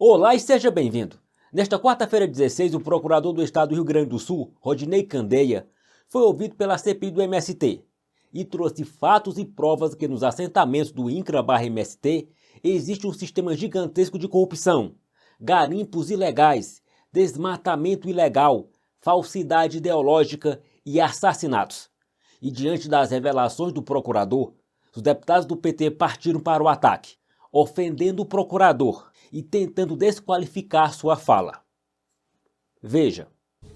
Olá e seja bem-vindo. Nesta quarta-feira 16, o procurador do estado do Rio Grande do Sul, Rodinei Candeia, foi ouvido pela CPI do MST e trouxe fatos e provas que nos assentamentos do INCRA/MST existe um sistema gigantesco de corrupção, garimpos ilegais, desmatamento ilegal, falsidade ideológica e assassinatos. E diante das revelações do procurador, os deputados do PT partiram para o ataque, ofendendo o procurador e tentando desqualificar sua fala. Veja.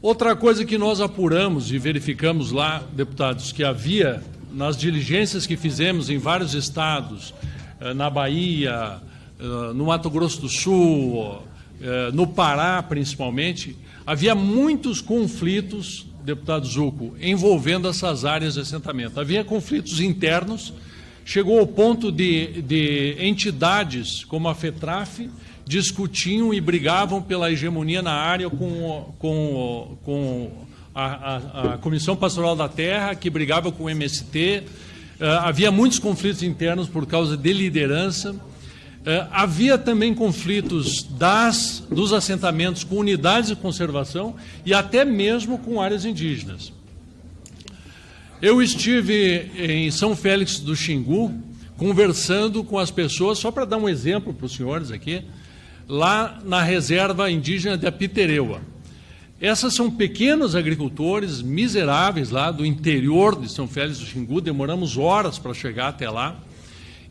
Outra coisa que nós apuramos e verificamos lá, deputados, que havia nas diligências que fizemos em vários estados, na Bahia, no Mato Grosso do Sul, no Pará principalmente, havia muitos conflitos, deputado Zucco, envolvendo essas áreas de assentamento. Havia conflitos internos. Chegou ao ponto de entidades como a FETRAF discutiam e brigavam pela hegemonia na área com a Comissão Pastoral da Terra, que brigava com o MST. Havia muitos conflitos internos por causa de liderança. Havia também conflitos dos assentamentos com unidades de conservação e até mesmo com áreas indígenas. Eu estive em São Félix do Xingu, conversando com as pessoas, só para dar um exemplo para os senhores aqui, lá na reserva indígena de Apitereua. Essas são pequenos agricultores miseráveis lá do interior de São Félix do Xingu, demoramos horas para chegar até lá,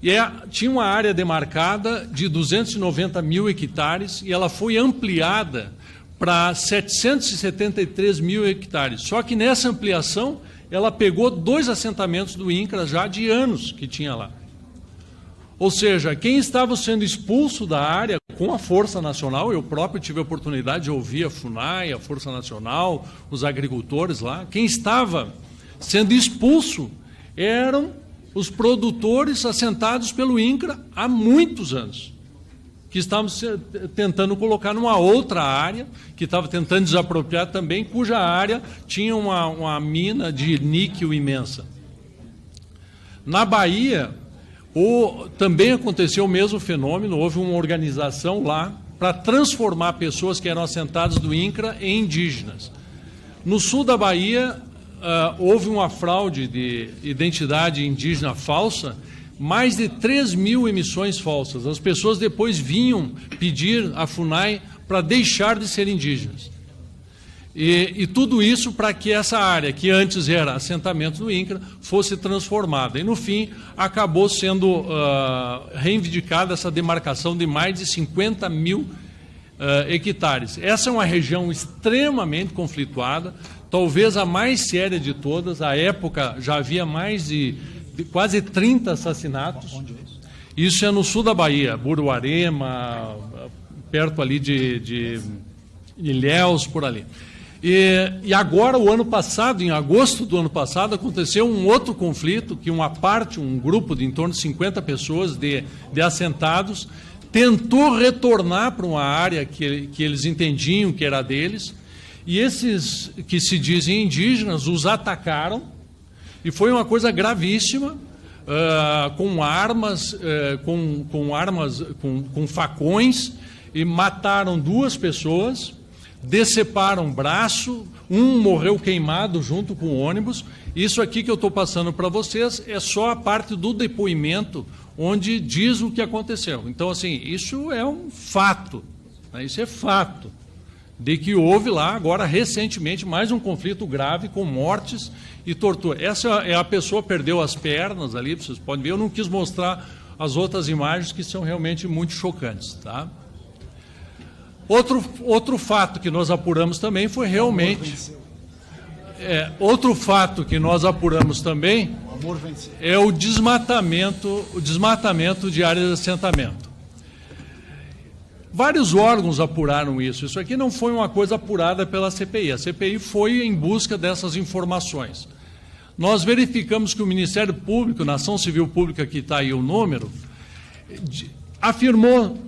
e tinha uma área demarcada de 290 mil hectares e ela foi ampliada para 773 mil hectares. Só que nessa ampliação ela pegou 2 assentamentos do INCRA já de anos que tinha lá. Ou seja, quem estava sendo expulso da área com a Força Nacional, eu próprio tive a oportunidade de ouvir a FUNAI, a Força Nacional, os agricultores lá, quem estava sendo expulso eram os produtores assentados pelo INCRA há muitos anos, que estavam tentando colocar numa outra área, que estava tentando desapropriar também, cuja área tinha uma mina de níquel imensa. Na Bahia, também aconteceu o mesmo fenômeno, houve uma organização lá para transformar pessoas que eram assentadas do INCRA em indígenas. No sul da Bahia, houve uma fraude de identidade indígena falsa, mais de 3 mil emissões falsas. As pessoas depois vinham pedir à FUNAI para deixar de ser indígenas. E tudo isso para que essa área, que antes era assentamento do INCRA, fosse transformada. E, no fim, acabou sendo reivindicada essa demarcação de mais de 50 mil hectares. Essa é uma região extremamente conflituada, talvez a mais séria de todas. À época, já havia mais de quase 30 assassinatos. Isso é no sul da Bahia, Buruarema, perto ali de Ilhéus, por ali. E agora, o ano passado, em agosto do ano passado, aconteceu um outro conflito, que um grupo de em torno de 50 pessoas de assentados, tentou retornar para uma área que eles entendiam que era deles, e esses que se dizem indígenas os atacaram, e foi uma coisa gravíssima, com armas, com facões, e mataram 2 pessoas, deceparam o braço, um morreu queimado junto com o ônibus. Isso aqui que eu estou passando para vocês é só a parte do depoimento onde diz o que aconteceu. Então, assim, isso é um fato, né? Isso é fato, de que houve lá, agora, recentemente, mais um conflito grave com mortes e tortura. Essa é a pessoa perdeu as pernas ali, vocês podem ver. Eu não quis mostrar as outras imagens que são realmente muito chocantes, tá? Outro fato que nós apuramos também foi realmente... outro fato que nós apuramos também é o desmatamento de áreas de assentamento. Vários órgãos apuraram isso. Isso aqui não foi uma coisa apurada pela CPI. A CPI foi em busca dessas informações. Nós verificamos que o Ministério Público, na ação civil pública, que está aí o número, afirmou,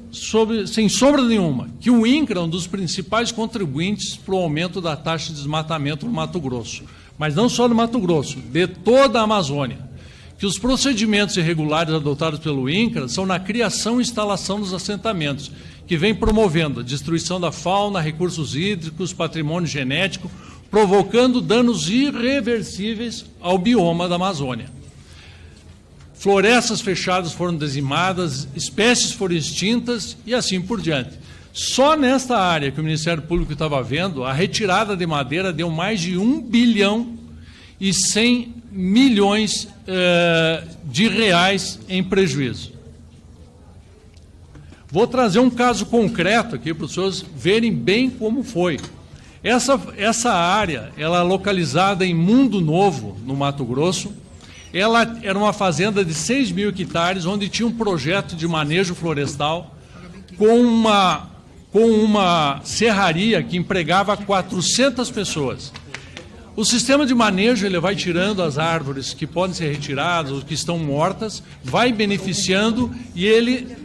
sem sombra nenhuma, que o INCRA é um dos principais contribuintes para o aumento da taxa de desmatamento no Mato Grosso. Mas não só no Mato Grosso, de toda a Amazônia. que os procedimentos irregulares adotados pelo INCRA são na criação e instalação dos assentamentos, que vem promovendo a destruição da fauna, recursos hídricos, patrimônio genético, provocando danos irreversíveis ao bioma da Amazônia. Florestas fechadas foram dizimadas, espécies foram extintas e assim por diante. Só nesta área que o Ministério Público estava vendo, a retirada de madeira deu mais de 1 bilhão e 100 milhões de reais em prejuízo. Vou trazer um caso concreto aqui para os senhores verem bem como foi. Essa área, ela é localizada em Mundo Novo, no Mato Grosso. Ela era uma fazenda de 6 mil hectares, onde tinha um projeto de manejo florestal com uma serraria que empregava 400 pessoas. O sistema de manejo, ele vai tirando as árvores que podem ser retiradas, ou que estão mortas, vai beneficiando e ele,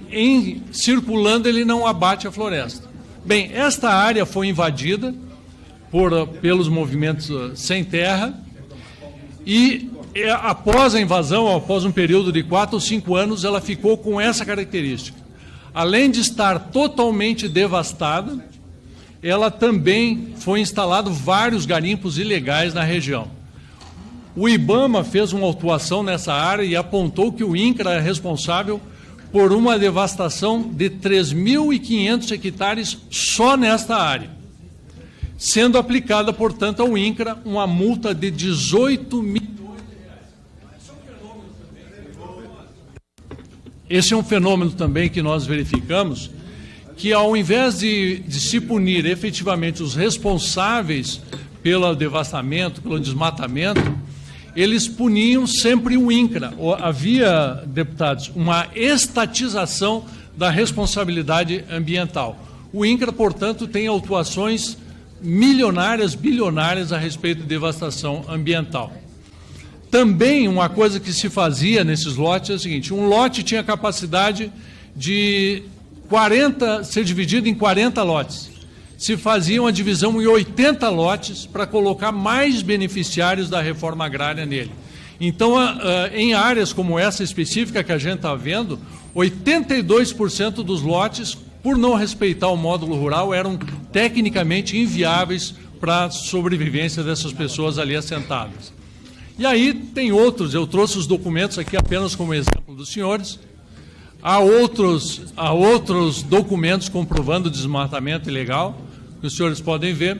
circulando, ele não abate a floresta. Bem, esta área foi invadida pelos movimentos sem terra e após a invasão, após um período de 4 ou 5 anos, ela ficou com essa característica. Além de estar totalmente devastada, ela também foi instalado vários garimpos ilegais na região. O IBAMA fez uma autuação nessa área e apontou que o INCRA é responsável por uma devastação de 3.500 hectares só nesta área, sendo aplicada, portanto, ao INCRA uma multa de 18 milhões de reais. Esse é um fenômeno também que nós verificamos, que ao invés de se punir efetivamente os responsáveis pelo devastamento, pelo desmatamento, eles puniam sempre o INCRA. Havia, deputados, uma estatização da responsabilidade ambiental. O INCRA, portanto, tem autuações milionárias, bilionárias a respeito de devastação ambiental. Também uma coisa que se fazia nesses lotes é o seguinte: um lote tinha capacidade de ser dividido em 40 lotes. Se fazia uma divisão em 80 lotes para colocar mais beneficiários da reforma agrária nele. Então, em áreas como essa específica que a gente está vendo, 82% dos lotes, por não respeitar o módulo rural, eram tecnicamente inviáveis para a sobrevivência dessas pessoas ali assentadas. E aí tem outros, eu trouxe os documentos aqui apenas como exemplo dos senhores. Há outros documentos comprovando o desmatamento ilegal, que os senhores podem ver.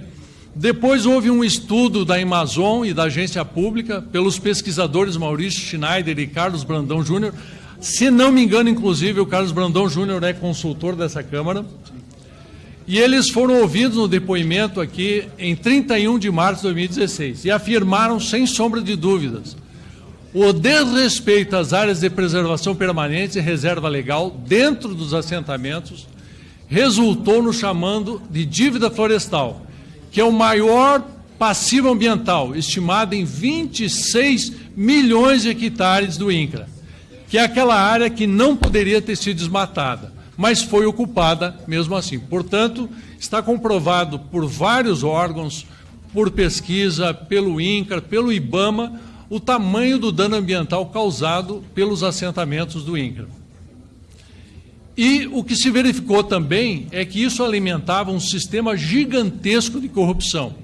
Depois houve um estudo da Amazon e da agência pública, pelos pesquisadores Maurício Schneider e Carlos Brandão Júnior. Se não me engano, inclusive, o Carlos Brandão Júnior é consultor dessa Câmara. E eles foram ouvidos no depoimento aqui em 31 de março de 2016 e afirmaram, sem sombra de dúvidas, o desrespeito às áreas de preservação permanente e reserva legal dentro dos assentamentos resultou no chamando de dívida florestal, que é o maior passivo ambiental, estimado em 26 milhões de hectares do INCRA, que é aquela área que não poderia ter sido desmatada, mas foi ocupada mesmo assim. Portanto, está comprovado por vários órgãos, por pesquisa, pelo INCRA, pelo IBAMA, o tamanho do dano ambiental causado pelos assentamentos do INCRA. E o que se verificou também é que isso alimentava um sistema gigantesco de corrupção.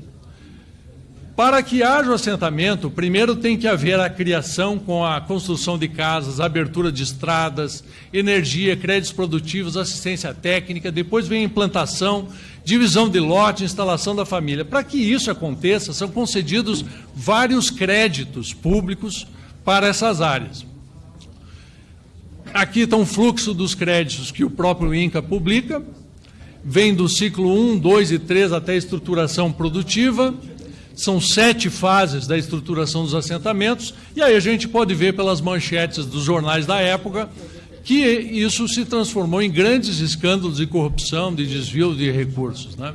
Para que haja o assentamento, primeiro tem que haver a criação com a construção de casas, abertura de estradas, energia, créditos produtivos, assistência técnica, depois vem a implantação, divisão de lote, instalação da família. Para que isso aconteça, são concedidos vários créditos públicos para essas áreas. Aqui está um fluxo dos créditos que o próprio INCRA publica, vem do ciclo 1, 2 e 3 até a estruturação produtiva. São 7 fases da estruturação dos assentamentos, e aí a gente pode ver pelas manchetes dos jornais da época que isso se transformou em grandes escândalos de corrupção, de desvio de recursos, né?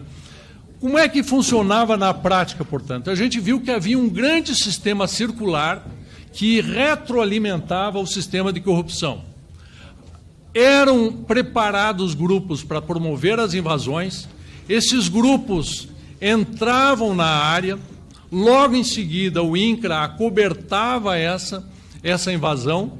Como é que funcionava na prática, portanto? A gente viu que havia um grande sistema circular que retroalimentava o sistema de corrupção. Eram preparados grupos para promover as invasões, esses grupos entravam na área, logo em seguida o INCRA acobertava essa invasão.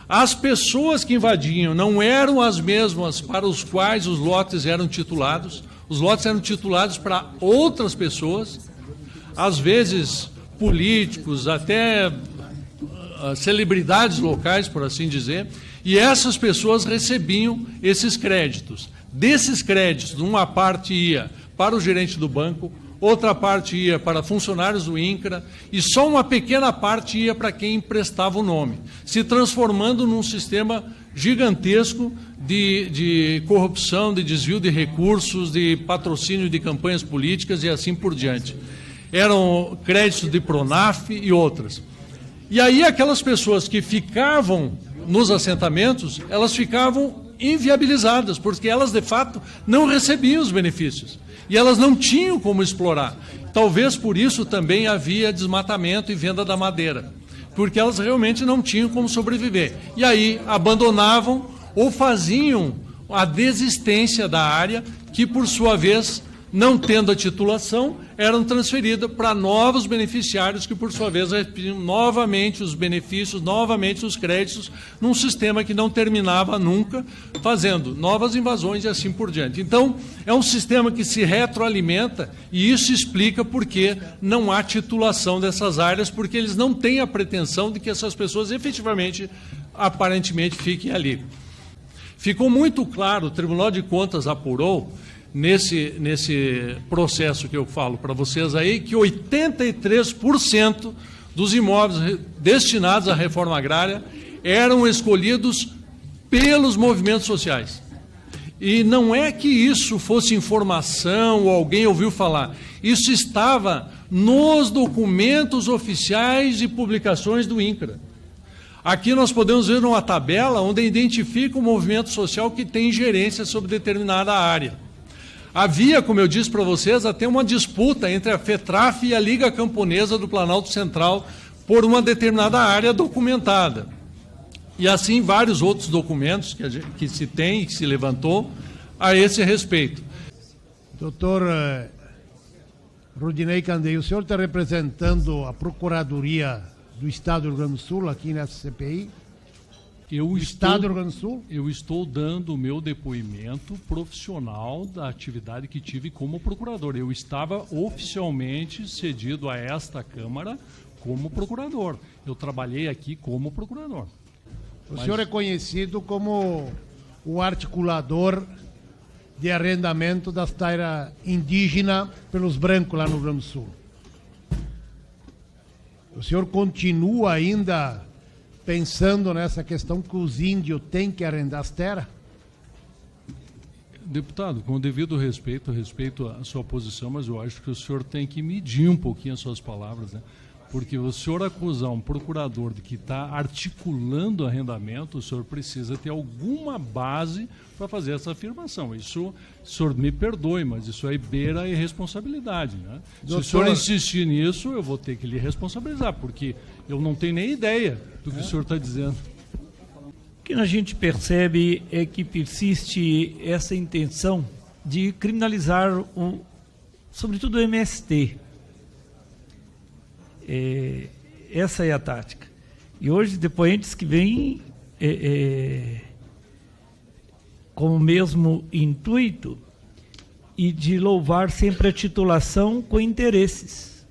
As pessoas que invadiam não eram as mesmas para os quais os lotes eram titulados. Os lotes eram titulados para outras pessoas, às vezes políticos, até celebridades locais, por assim dizer, e essas pessoas recebiam esses créditos. Desses créditos, uma parte ia para o gerente do banco, outra parte ia para funcionários do INCRA e só uma pequena parte ia para quem emprestava o nome, se transformando num sistema gigantesco de corrupção, de desvio de recursos, de patrocínio de campanhas políticas e assim por diante. Eram créditos de Pronaf e outras. E aí aquelas pessoas que ficavam nos assentamentos, elas ficavam inviabilizadas, porque elas, de fato, não recebiam os benefícios. E elas não tinham como explorar. Talvez por isso também havia desmatamento e venda da madeira, porque elas realmente não tinham como sobreviver. E aí abandonavam ou faziam a desistência da área, que, por sua vez, não tendo a titulação, eram transferidas para novos beneficiários que, por sua vez, recebiam novamente os benefícios, novamente os créditos, num sistema que não terminava nunca, fazendo novas invasões e assim por diante. Então, é um sistema que se retroalimenta e isso explica por que não há titulação dessas áreas, porque eles não têm a pretensão de que essas pessoas efetivamente, aparentemente, fiquem ali. Ficou muito claro, o Tribunal de Contas apurou, nesse processo que eu falo para vocês aí, que 83% dos imóveis destinados à reforma agrária eram escolhidos pelos movimentos sociais. E não é que isso fosse informação ou alguém ouviu falar, isso estava nos documentos oficiais e publicações do INCRA. Aqui nós podemos ver uma tabela onde identifica o movimento social que tem gerência sobre determinada área. Havia, como eu disse para vocês, até uma disputa entre a FETRAF e a Liga Camponesa do Planalto Central por uma determinada área documentada. E assim vários outros documentos que se tem, que se levantou a esse respeito. Doutor Rodinei Candeia, o senhor está representando a Procuradoria do Estado do Rio Grande do Sul aqui nessa CPI? Estado do Rio Grande do Sul? Eu estou dando o meu depoimento profissional da atividade que tive como procurador. Eu estava oficialmente cedido a esta Câmara como procurador. Eu trabalhei aqui como procurador. O senhor é conhecido como o articulador de arrendamento das terras indígenas pelos brancos lá no Rio Grande do Sul. O senhor continua ainda pensando nessa questão que os índios têm que arrendar as terras? Deputado, com o devido respeito à sua posição, mas eu acho que o senhor tem que medir um pouquinho as suas palavras, né? Porque o senhor acusar um procurador de que está articulando arrendamento, o senhor precisa ter alguma base para fazer essa afirmação. Isso, o senhor me perdoe, mas isso aí beira a irresponsabilidade, né? Doutor, se o senhor insistir nisso, eu vou ter que lhe responsabilizar, porque eu não tenho nem ideia do que o senhor está dizendo. O que a gente percebe é que persiste essa intenção de criminalizar, sobretudo o MST. Essa é a tática. E hoje, depoentes que vêm com o mesmo intuito e de louvar sempre a titulação com interesses.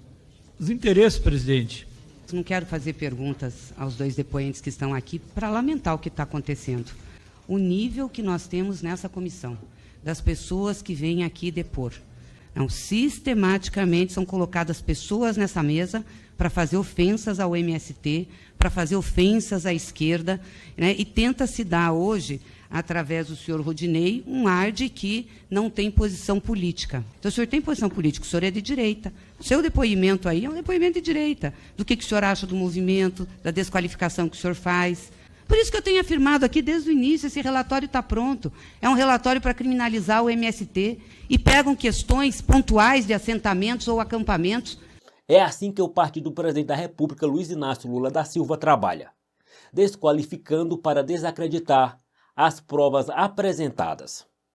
Os interesses, presidente. Não quero fazer perguntas aos dois depoentes que estão aqui para lamentar o que está acontecendo. O nível que nós temos nessa comissão, das pessoas que vêm aqui depor. Não, sistematicamente são colocadas pessoas nessa mesa para fazer ofensas ao MST, para fazer ofensas à esquerda, né? E tenta-se dar hoje, através do senhor Rodinei, um ar de que não tem posição política. Então, o senhor tem posição política, o senhor é de direita. O seu depoimento aí é um depoimento de direita. Do que o senhor acha do movimento, da desqualificação que o senhor faz. Por isso que eu tenho afirmado aqui desde o início, esse relatório está pronto. É um relatório para criminalizar o MST e pegam questões pontuais de assentamentos ou acampamentos. É assim que o partido do presidente da República, Luiz Inácio Lula da Silva, trabalha, desqualificando para desacreditar as provas apresentadas.